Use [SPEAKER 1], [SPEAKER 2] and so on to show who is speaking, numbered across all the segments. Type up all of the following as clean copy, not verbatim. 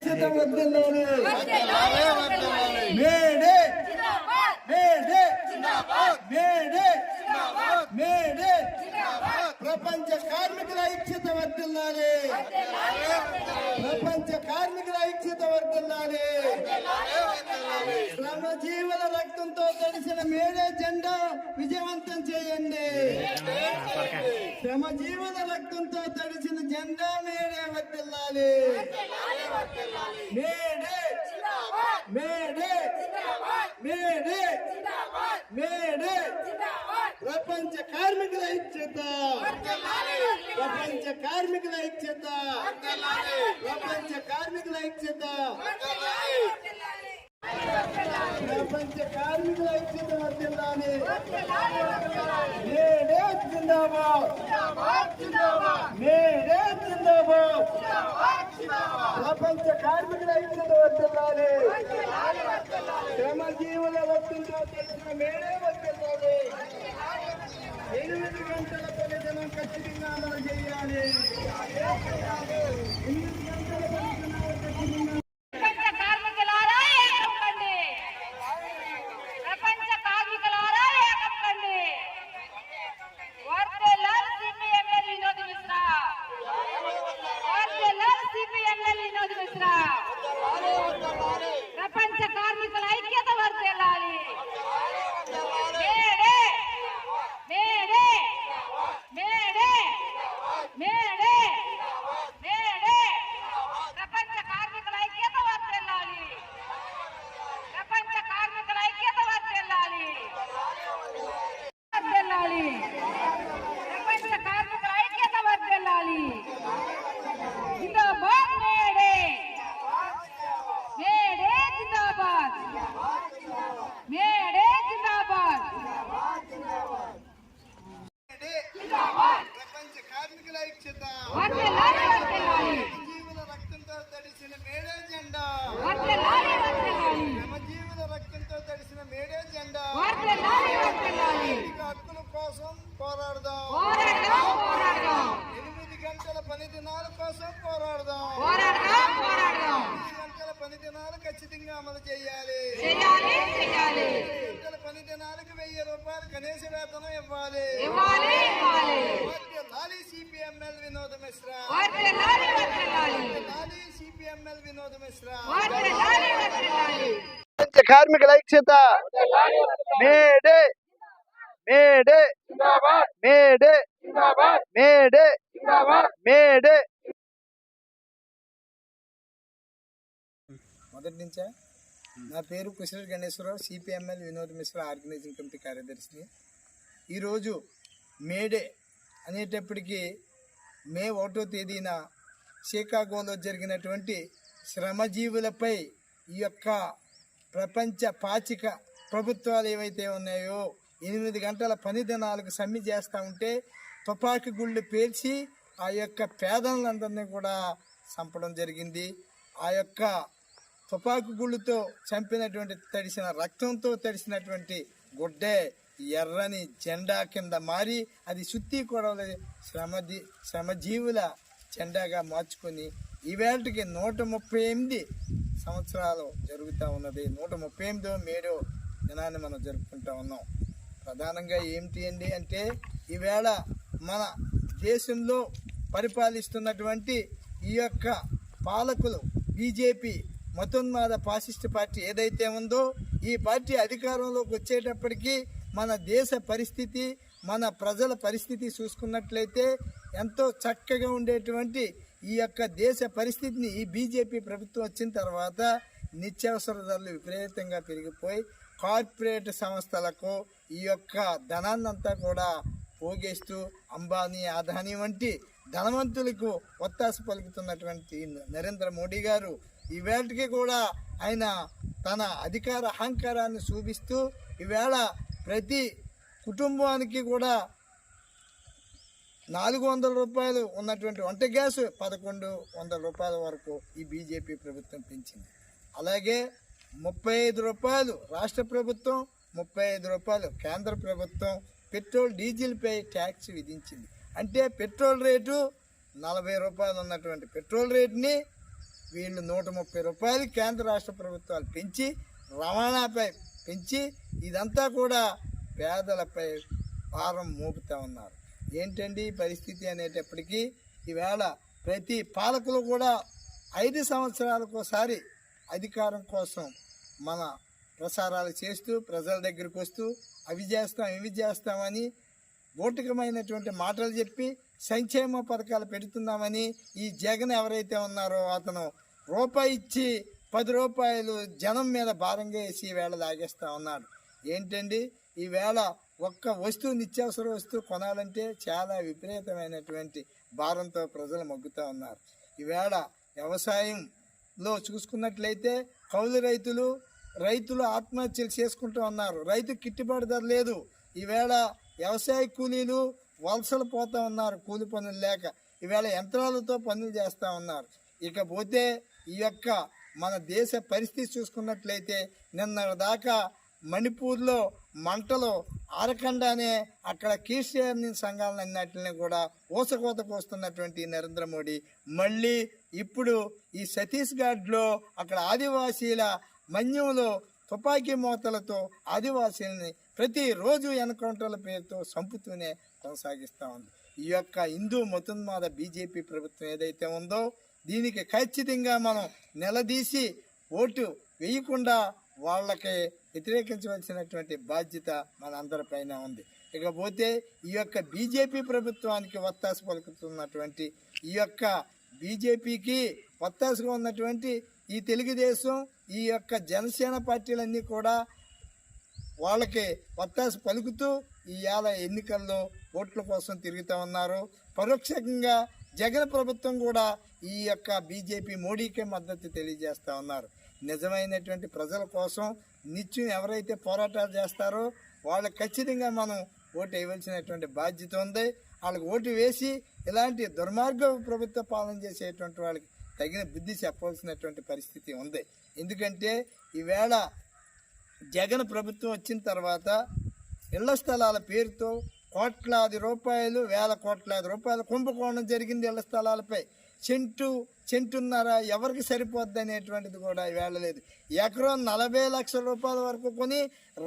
[SPEAKER 1] ఐక్యత వర్ధిల్లాలి. May Day May Day May Day May Day ప్రపంచ కార్మికుల ఐక్యత వర్ధిల్లాలి. ప్రపంచ కార్మికుల ఐక్యత వర్ధిల్లాలి. శ్రమజీవుల రక్తంతో తడిసిన మేడే జెండా విజయవంతం చేయండి. శ్రమజీవుల రక్తంతో తడిసిన జెండా మేడే వర్ధిల్లాలి. మేడే మేడే మేడే మేడే ప్రపంచ కార్మికుల ఐక్యత. ప్రపంచ కార్మికుల ఐక్యత. ప్రపంచ కార్మికుల ఐక్యత. ప్రపంచ కార్మికుల ఐక్యత వర్ధిల్లాలి. మేడే జిందాబాద్. మేడే జిందాబాద్. ప్రపంచ కార్మికుల ఐక్యత వర్ధిల్లాలి. శ్రమజీవుల రక్తంతో తెలిసిన మేడే వర్ధిల్లాలి. 8 గంటల పనిదినం ఖచ్చితంగా అమలు చేయాలి. 8 గంటల పనిదినాలు ఖచ్చితంగా.
[SPEAKER 2] ప్రపంచ కార్మికుల ఐక్యత వర్ధిల్లాలి. మేడే మేడే మేడే మేడే ప్రపంచ కార్మికుల ఐక్యత వర్ధిల్లాలి. ప్రపంచ కార్మికుల ఐక్యత వర్ధిల్లాలి. వర్ధిల్లాలి. ప్రపంచ కార్మికుల ఐక్యత వర్ధిల్లాలి. జిందాబాద్ మేడే. మేడే జిందాబాద్. మేడే జిందాబాద్.
[SPEAKER 1] ప్రపంచ కార్మికుల ఐక్యత.
[SPEAKER 2] వర్ధిల్లాలి. వర్ధిల్లాలి.
[SPEAKER 1] జీవుల రక్తంతో తడిసిన మేడే జెండా.
[SPEAKER 2] వర్ధిల్లాలి. వర్ధిల్లాలి.
[SPEAKER 1] శ్రమజీవుల రక్తంతో తడిసిన మేడే జెండా.
[SPEAKER 2] వర్ధిల్లాలి. వర్ధిల్లాలి.
[SPEAKER 1] హక్కుల కోసం పోరాడదాం.
[SPEAKER 2] పోరాడదాం. పోరాడదాం.
[SPEAKER 1] 8 గంటల పని దినాల కోసం పోరాడదాం.
[SPEAKER 2] పోరాడదాం. పోరాడదాం.
[SPEAKER 1] 8 గంటల పని దినాలు ఖచ్చితంగా అమలు చేయాలి.
[SPEAKER 2] చేయాలి. చేయాలి.
[SPEAKER 1] 8 గంటల పని దినాలకు 1000 రూపాయలు కనీస వేతనం ఇవ్వాలి.
[SPEAKER 2] ఇవ్వాలి. ఇవ్వాలి.
[SPEAKER 1] వర్ధిల్లాలి సిపిఎంఎల్ వినోద్ మిశ్రా.
[SPEAKER 2] వర్ధిల్లాలి. వర్ధిల్లాలి.
[SPEAKER 1] వర్ధిల్లాలి సిపిఎంఎల్ వినోద్ మిశ్రా.
[SPEAKER 2] వర్ధిల్లాలి. వర్ధిల్లాలి.
[SPEAKER 1] కార్మికుల ఐక్యత. May Day May Day May Day May Day May Day. మొదటి నుంచా నా పేరు Kusala Ganeswararao, CPML Vinod Mishra organising committee కార్యదర్శిని. ఈరోజు మేడే అనేటప్పటికీ మే 1వ తేదీన షికాగోలో జరిగినటువంటి శ్రమజీవులపై ఈ యొక్క ప్రపంచ పాచిక ప్రభుత్వాలు ఏవైతే ఉన్నాయో 8 గంటల పని దినాలకు సమ్మె చేస్తూ ఉంటే తుపాకీ గుళ్ళు పేల్చి ఆ యొక్క పేదలందరినీ కూడా చంపడం జరిగింది. ఆ యొక్క తుపాకీ గుళ్ళతో చంపినటువంటి తడిసిన రక్తంతో తడిసినటువంటి గుడ్డే ఎర్రని జెండా కింద మారి అది సుత్తి కూడా శ్రమజీవుల జెండాగా మార్చుకొని ఈవేళకి 138 సంవత్సరాలు జరుగుతూ ఉన్నది. 138వ మేడో దినాన్ని మనం జరుపుకుంటా ఉన్నాం. ప్రధానంగా ఏమిటి అండి అంటే ఈవేళ మన దేశంలో పరిపాలిస్తున్నటువంటి ఈ యొక్క పాలకులు బీజేపీ మతోన్మాద ఫాసిస్ట్ పార్టీ ఏదైతే ఉందో ఈ పార్టీ అధికారంలోకి వచ్చేటప్పటికీ మన దేశ పరిస్థితి, మన ప్రజల పరిస్థితి చూసుకున్నట్లయితే ఎంతో చక్కగా ఉండేటువంటి ఈ యొక్క దేశ పరిస్థితిని ఈ బీజేపీ ప్రభుత్వం వచ్చిన తర్వాత నిత్యావసర ధరలు విపరీతంగా పెరిగిపోయి కార్పొరేట్ సంస్థలకు ఈ యొక్క ధనాన్నంతా కూడా పోగేస్తూ అంబానీ, అదానీ వంటి ధనవంతులకు ఒత్తాస పలుకుతున్నటువంటి నరేంద్ర మోడీ గారు ఈవేళకి కూడా ఆయన తన అధికార అహంకారాన్ని చూపిస్తూ ఈవేళ ప్రతి కుటుంబానికి కూడా 400 రూపాయలు ఉన్నటువంటి వంట గ్యాస్ 1100 రూపాయల వరకు ఈ బీజేపీ ప్రభుత్వం పెంచింది. అలాగే 35 రూపాయలు రాష్ట్ర ప్రభుత్వం, 35 రూపాయలు కేంద్ర ప్రభుత్వం పెట్రోల్ డీజిల్పై ట్యాక్స్ విధించింది. అంటే పెట్రోల్ రేటు 40 రూపాయలు ఉన్నటువంటి పెట్రోల్ రేటుని వీళ్ళు 130 రూపాయలు కేంద్ర రాష్ట్ర ప్రభుత్వాలు పెంచి రవాణాపై పెంచి ఇదంతా కూడా పేదలపై భారం మోపుతా ఉన్నారు. ఏంటండి పరిస్థితి అనేటప్పటికీ ఈవేళ ప్రతి పాలకులు కూడా 5 సంవత్సరాలకోసారి అధికారం కోసం మన ప్రసారాలు చేస్తూ ప్రజల దగ్గరికి వస్తూ అవి చేస్తాం ఇవి చేస్తామని బోటికమైనటువంటి మాటలు చెప్పి సంక్షేమ పథకాలు పెడుతున్నామని ఈ జగన్ ఎవరైతే ఉన్నారో అతను రూపాయి ఇచ్చి 10 రూపాయలు జనం మీద భారంగా వేసి ఈవేళ లాగేస్తూ ఉన్నాడు. ఏంటండి ఈవేళ ఒక్క వస్తువు నిత్యావసర వస్తువు కొనాలంటే చాలా విపరీతమైనటువంటి భారంతో ప్రజలు మగ్గుతూ ఉన్నారు. ఈవేళ వ్యవసాయంలో చూసుకున్నట్లయితే కౌలు రైతులు ఆత్మహత్యలు చేసుకుంటూ ఉన్నారు. రైతుకు గిట్టుబాటు ధర లేదు. ఈవేళ వ్యవసాయ కూలీలు వలసలు పోతూ ఉన్నారు కూలి పనులు లేక. ఈవేళ యంత్రాలతో పనులు చేస్తూ ఉన్నారు. ఇకపోతే ఈ యొక్క మన దేశ పరిస్థితి చూసుకున్నట్లయితే నిన్న దాకా మణిపూర్లో మంటలు ఆరకుండానే అక్కడ క్రిస్టియన్ సంఘాలన్నింటినీ కూడా ఊసకోతకు వస్తున్నటువంటి నరేంద్ర మోడీ మళ్ళీ ఇప్పుడు ఈ ఛత్తీస్గఢ్లో అక్కడ ఆదివాసీల మన్యంలో తుపాకీ మోతలతో ఆదివాసీలని ప్రతిరోజు ఎన్కౌంటర్ల పేరుతో చంపుతూనే కొనసాగిస్తూ ఉంది. ఈ యొక్క హిందూ మతోన్మాద బీజేపీ ప్రభుత్వం ఏదైతే ఉందో దీనికి ఖచ్చితంగా మనం నిలదీసి ఓటు వేయకుండా వాళ్ళకి వ్యతిరేకించవలసినటువంటి బాధ్యత మన అందరిపైన ఉంది. ఇకపోతే ఈ యొక్క బీజేపీ ప్రభుత్వానికి ఒత్తాసు పలుకుతున్నటువంటి ఈ యొక్క బీజేపీకి ఒత్తాసుగా ఉన్నటువంటి ఈ తెలుగుదేశం ఈ యొక్క జనసేన పార్టీలన్నీ కూడా వాళ్ళకి ఒత్తాసు పలుకుతూ ఇవాళ ఎన్నికల్లో ఓట్ల కోసం తిరుగుతూ ఉన్నారు. పరోక్షంగా జగన్ ప్రభుత్వం కూడా ఈ యొక్క బీజేపీ మోడీకే మద్దతు తెలియజేస్తూ ఉన్నారు. నిజమైనటువంటి ప్రజల కోసం నిత్యం ఎవరైతే పోరాటాలు చేస్తారో వాళ్ళకి ఖచ్చితంగా మనం ఓటు వేయవలసినటువంటి బాధ్యత ఉంది. వాళ్ళకి ఓటు వేసి ఇలాంటి దుర్మార్గ ప్రభుత్వ పాలన చేసేటువంటి వాళ్ళకి తగిన బుద్ధి చెప్పవలసినటువంటి పరిస్థితి ఉంది. ఎందుకంటే ఈవేళ జగన్ ప్రభుత్వం వచ్చిన తర్వాత ఇళ్ల స్థలాల పేరుతో కోట్లాది రూపాయలు వేల కోట్లాది రూపాయలు కుంభకోణం జరిగింది. ఇళ్ల స్థలాలపై చెంటున్నర ఎవరికి సరిపోద్ది అనేటువంటిది కూడా ఈవేళ లేదు. ఎకరం 40 లక్షల రూపాయల వరకు కొని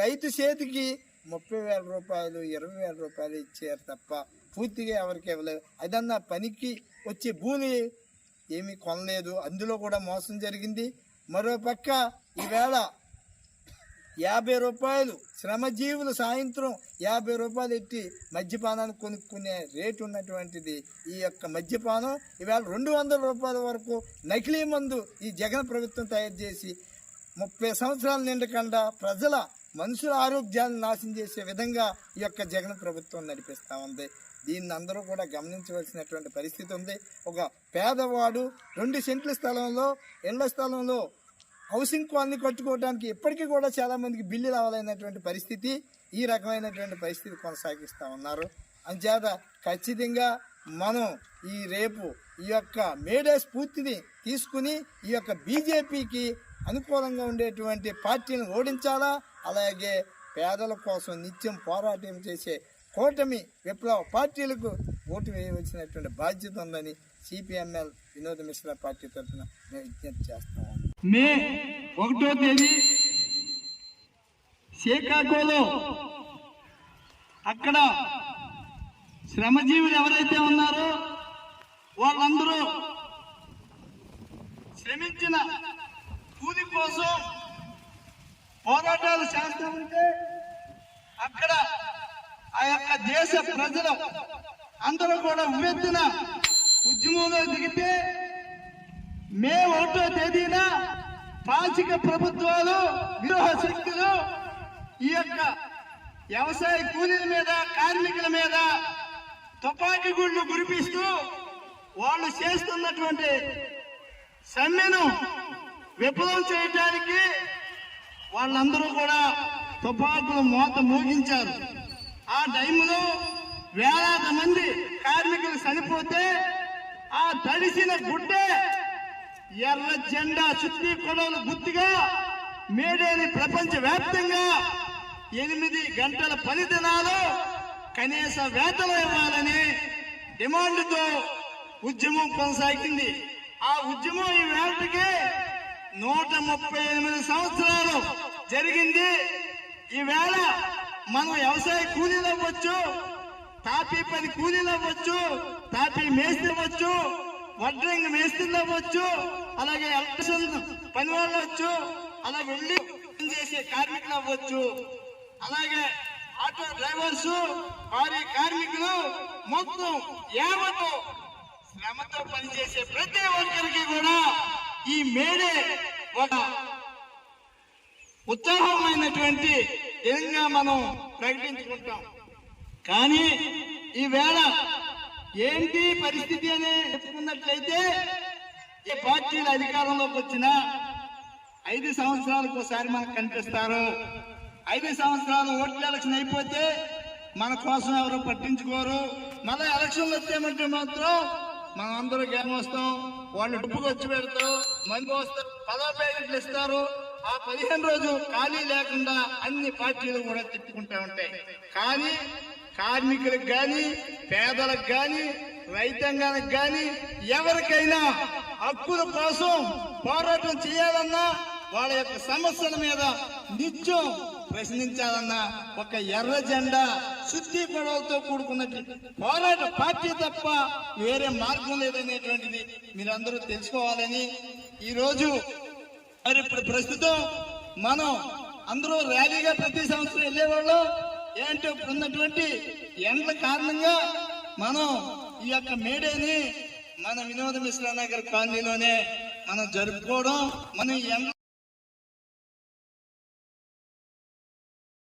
[SPEAKER 1] రైతు చేతికి 30,000 రూపాయలు 20,000 రూపాయలు ఇచ్చారు తప్ప పూర్తిగా ఎవరికి ఇవ్వలేదు. అదన్నా పనికి వచ్చే భూమి ఏమీ కొనలేదు. అందులో కూడా మోసం జరిగింది. మరోపక్క ఈవేళ 50 రూపాయలు శ్రమజీవులు సాయంత్రం 50 రూపాయలు ఎట్టి మద్యపానాన్ని కొనుక్కునే రేటు ఉన్నటువంటిది ఈ యొక్క మద్యపానం ఈవేళ 200 రూపాయల వరకు నకిలీ మందు ఈ జగన్ ప్రభుత్వం తయారు చేసి 30 సంవత్సరాలు నిండకుండా మనుషుల ఆరోగ్యాలను నాశనం చేసే విధంగా ఈ యొక్క జగన్ ప్రభుత్వం నడిపిస్తూ ఉంది. దీన్ని అందరూ కూడా గమనించవలసినటువంటి పరిస్థితి ఉంది. ఒక పేదవాడు 2 సెంట్ల స్థలంలో ఇళ్ల స్థలంలో హౌసింగ్ కాలనీ కట్టుకోవడానికి ఇప్పటికీ కూడా చాలామందికి బిల్లు రావాలనేటువంటి పరిస్థితి ఈ రకమైనటువంటి పరిస్థితి కొనసాగిస్తూ ఉన్నారు. అంచేత ఖచ్చితంగా మనం రేపు ఈ యొక్క మేడే స్ఫూర్తిని తీసుకుని ఈ యొక్క బీజేపీకి అనుకూలంగా ఉండేటువంటి పార్టీలను ఓడించాలా. అలాగే పేదల కోసం నిత్యం పోరాటం చేసే కూటమి విప్లవ పార్టీలకు ఓటు వేయవలసినటువంటి బాధ్యత ఉందని సిపిఎంఎల్ వినోద్ మిశ్రా పార్టీ తరఫున మేము విజ్ఞప్తి చేస్తాము.
[SPEAKER 3] మే 1వ తేదీ శ్రీకాకుళంలో అక్కడ శ్రమజీవులు ఎవరైతే ఉన్నారో వాళ్ళందరూ శ్రమించిన కూలి కోసం పోరాటాలు చేస్తూ ఉంటే అక్కడ ఆ యొక్క దేశ ప్రజలు అందరూ కూడా ఉవ్వెత్తున ఉద్యమంలో దిగితే మే 1వ తేదీన పాచిక ప్రభుత్వాలు విరోధ శక్తులు ఈ యొక్క వ్యవసాయ కూలీల మీద కార్మికుల మీద తుపాకీ గుళ్ళు కురిపిస్తూ వాళ్ళు చేస్తున్నటువంటి సమ్మెను విఫలం చేయడానికి వాళ్ళందరూ కూడా తుపాకులు మోత మోగించారు. ఆ టైంలో వేలాది మంది కార్మికులు చనిపోతే ఆ తడిసిన గుడ్డే ఎర్ర జెండా చుట్టి కొడవలు గుర్తుగా మేడేని ప్రపంచ వ్యాప్తంగా 8 గంటల పని దినాలు కనీస వేతనం ఇవ్వాలని డిమాండ్తో ఉద్యమం కొనసాగింది. ఆ ఆ ఉద్యమం ఈ వేళకి 138 సంవత్సరాలు జరిగింది. ఈవేళ మనం వ్యవసాయ కూలీలు అవ్వచ్చు, తాపీ పని కూలీలు అవ్వచ్చు, తాపీ మేస్త్రి అవ్వచ్చు, వడ్రంగి మేస్త్రిలు అవ్వచ్చు, అలాగే ఎలక్ట్రిషియన్ పని వాళ్ళు అవ్వచ్చు, అలా వెళ్ళి చేసే కార్మికులు అవ్వచ్చు, అలాగే ఆటో డ్రైవర్స్, వారి కార్మికులు, మొత్తం యావత్తు శ్రమతో పనిచేసే ప్రతి ఒక్కరికి కూడా ఈ మేడే ఒక ఉత్సాహమైనటువంటి దినంగా మనం ప్రకటించుకుంటాం. కానీ ఈవేళ ఏంటి పరిస్థితి అని చెప్పుకున్నట్లయితే, ఏ పార్టీలు అధికారంలోకి వచ్చినా 5 సంవత్సరాలకు ఒకసారి మనకు కనిపిస్తారు. 5 సంవత్సరాలు ఓట్ల ఎలక్షన్ అయిపోతే మన కోసం ఎవరు పట్టించుకోరు. మళ్ళీ ఎలక్షన్లు వచ్చామంటే మాత్రం మనం అందరూ గేమ్ వస్తాం, వాళ్ళు డబ్బులు వచ్చి పెడతారు, మంది వస్తారు, 10 ప్యాకెట్లు ఇస్తారు. ఆ 15 రోజు ఖాళీ లేకుండా అన్ని పార్టీలు కూడా తిప్పుకుంటూ ఉంటాయి. కానీ కార్మికులకు గాని, పేదలకు గాని, రైతాంగానికి గాని ఎవరికైనా హక్కుల కోసం పోరాటం చేయాలన్నా, వాళ్ళ యొక్క సమస్యల మీద నిత్యం ప్రశ్నించాలన్నా ఒక ఎర్ర జెండా శుద్ధి గొడవలతో కూడుకున్నట్టు పోరాట పార్టీ తప్ప వేరే మార్గం లేదనేటువంటిది మీరందరూ తెలుసుకోవాలని ఈరోజు మరి ఇప్పుడు ప్రస్తుతం మనం అందరూ ర్యాలీగా ప్రతి సంవత్సరం వెళ్ళేవాళ్ళం. ఏంటో ఉన్నటువంటి ఎండ్ల కారణంగా మనం ఈ యొక్క మేడేని మన వినోద మిశ్రా నగర్ కాలనీలోనే మనం జరుపుకోవడం, మనం